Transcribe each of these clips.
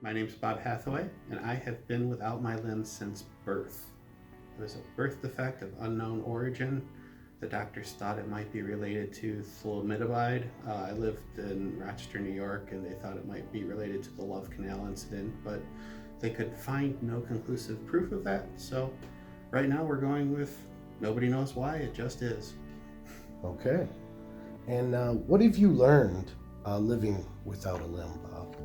My name's Bob Hathaway, and I have been without my limbs since birth. It was a birth defect of unknown origin. The doctors thought it might be related to thalidomide. I lived in Rochester, New York, and they thought it might be related to the Love Canal incident, but they could find no conclusive proof of that. So right now we're going with nobody knows why, it just is. Okay. And what have you learned living without a limb, Bob?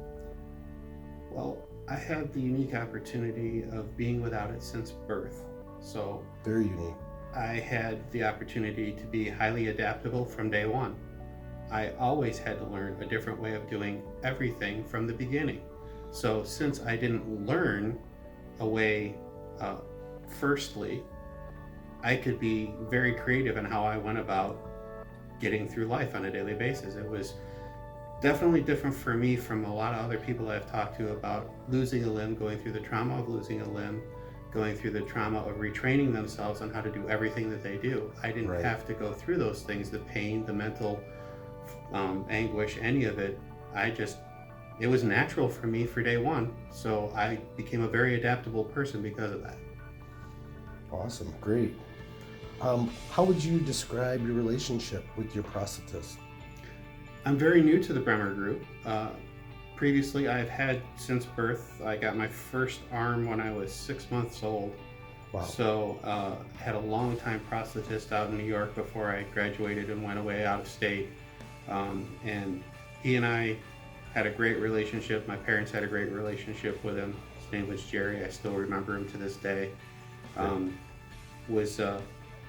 Well, I had the unique opportunity of being without it since birth. So Very unique. I had the opportunity to be highly adaptable from day one. I always had to learn a different way of doing everything from the beginning. So since I didn't learn a way, firstly, I could be very creative in how I went about getting through life on a daily basis. It was definitely different for me from a lot of other people I've talked to about losing a limb, going through the trauma of losing a limb, going through the trauma of retraining themselves on how to do everything that they do. I didn't Right. have to go through those things, the pain, the mental anguish, any of it. It was natural for me for day one. So I became a very adaptable person because of that. Awesome. Great. How would you describe your relationship with your prosthetist? I'm very new to the Bremer group. Previously, I've had since birth. I got my first arm when I was 6 months old. Wow. So had a long time prosthetist out in New York before I graduated and went away out of state. And he and I had a great relationship. My parents had a great relationship with him. His name was Jerry. I still remember him to this day. Was a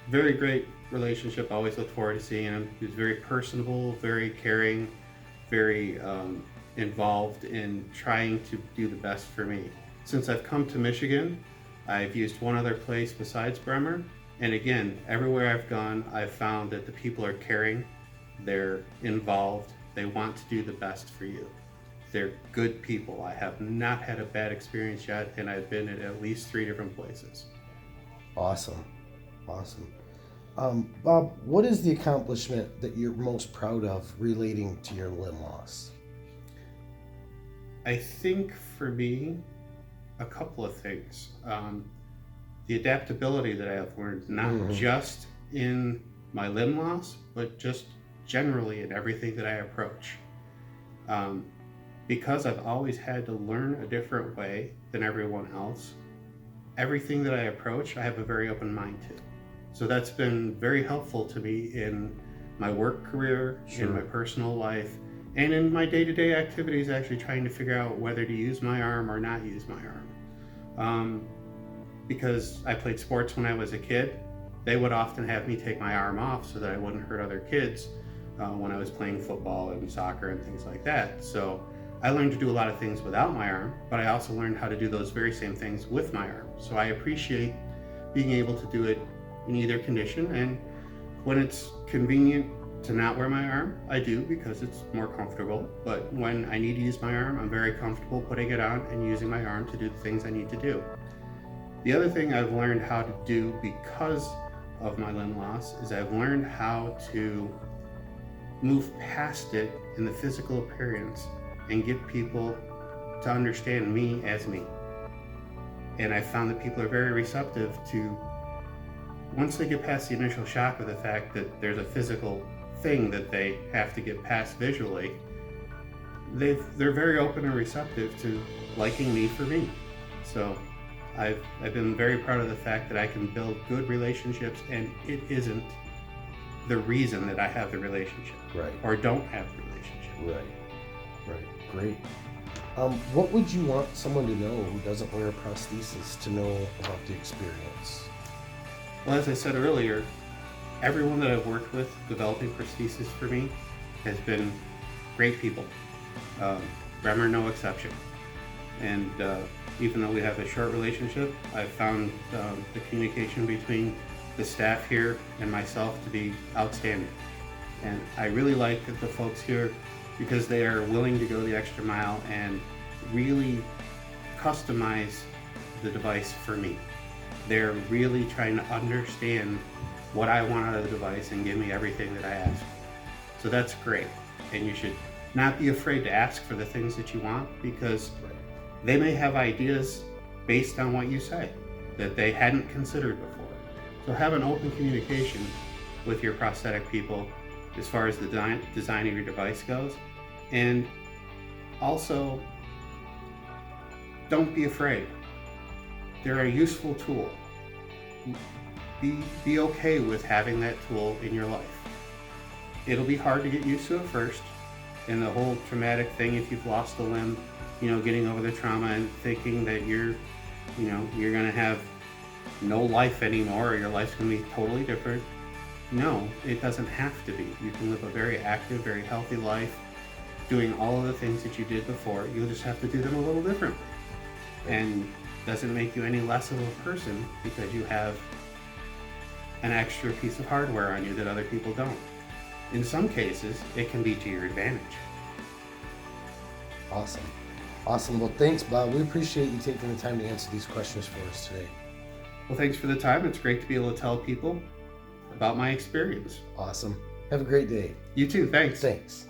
very great relationship. I always look forward to seeing him. He was very personable, very caring, very involved in trying to do the best for me. Since I've come to Michigan, I've used one other place besides Bremer. And again, everywhere I've gone, I've found that the people are caring, they're involved, they want to do the best for you. They're good people. I have not had a bad experience yet, and I've been at least 3 different places. Awesome. Awesome. Bob, what is the accomplishment that you're most proud of relating to your limb loss? I think for me, a couple of things. The adaptability that I have learned, not just in my limb loss, but just generally in everything that I approach. Because I've always had to learn a different way than everyone else, everything that I approach, I have a very open mind to. So that's been very helpful to me in my work career, Sure. in my personal life, and in my day-to-day activities, actually trying to figure out whether to use my arm or not use my arm. Because I played sports when I was a kid, they would often have me take my arm off so that I wouldn't hurt other kids when I was playing football and soccer and things like that. So I learned to do a lot of things without my arm, but I also learned how to do those very same things with my arm. So I appreciate being able to do it in either condition, and when it's convenient to not wear my arm, I do because it's more comfortable. But when I need to use my arm, I'm very comfortable putting it on and using my arm to do the things I need to do. The other thing I've learned how to do because of my limb loss is I've learned how to move past it in the physical appearance and get people to understand me as me. And I found that people are very receptive to, once they get past the initial shock of the fact that there's a physical thing that they have to get past visually, they're very open and receptive to liking me for me. So I've been very proud of the fact that I can build good relationships, and it isn't the reason that I have the relationship, Right. or don't have the relationship. Right. Great. What would you want someone to know who doesn't wear a prosthesis to know about the experience? Well, as I said earlier, everyone that I've worked with developing prosthesis for me has been great people. Bremer, no exception. And even though we have a short relationship, I've found the communication between the staff here and myself to be outstanding. And I really like the folks here because they are willing to go the extra mile and really customize the device for me. They're really trying to understand what I want out of the device and give me everything that I ask. So that's great. And you should not be afraid to ask for the things that you want, because they may have ideas based on what you say that they hadn't considered before. So have an open communication with your prosthetic people as far as the design of your device goes. And also, don't be afraid. They're a useful tool. Be okay with having that tool in your life. It'll be hard to get used to at first, and the whole traumatic thing, if you've lost a limb, getting over the trauma and thinking that you're gonna have no life anymore, or your life's gonna be totally different. No, it doesn't have to be. You can live a very active, very healthy life, doing all of the things that you did before. You'll just have to do them a little differently. And doesn't make you any less of a person because you have an extra piece of hardware on you that other people don't. In some cases, it can be to your advantage. Awesome. Well, thanks, Bob. We appreciate you taking the time to answer these questions for us today. Well, thanks for the time. It's great to be able to tell people about my experience. Awesome. Have a great day. You too. Thanks. Thanks.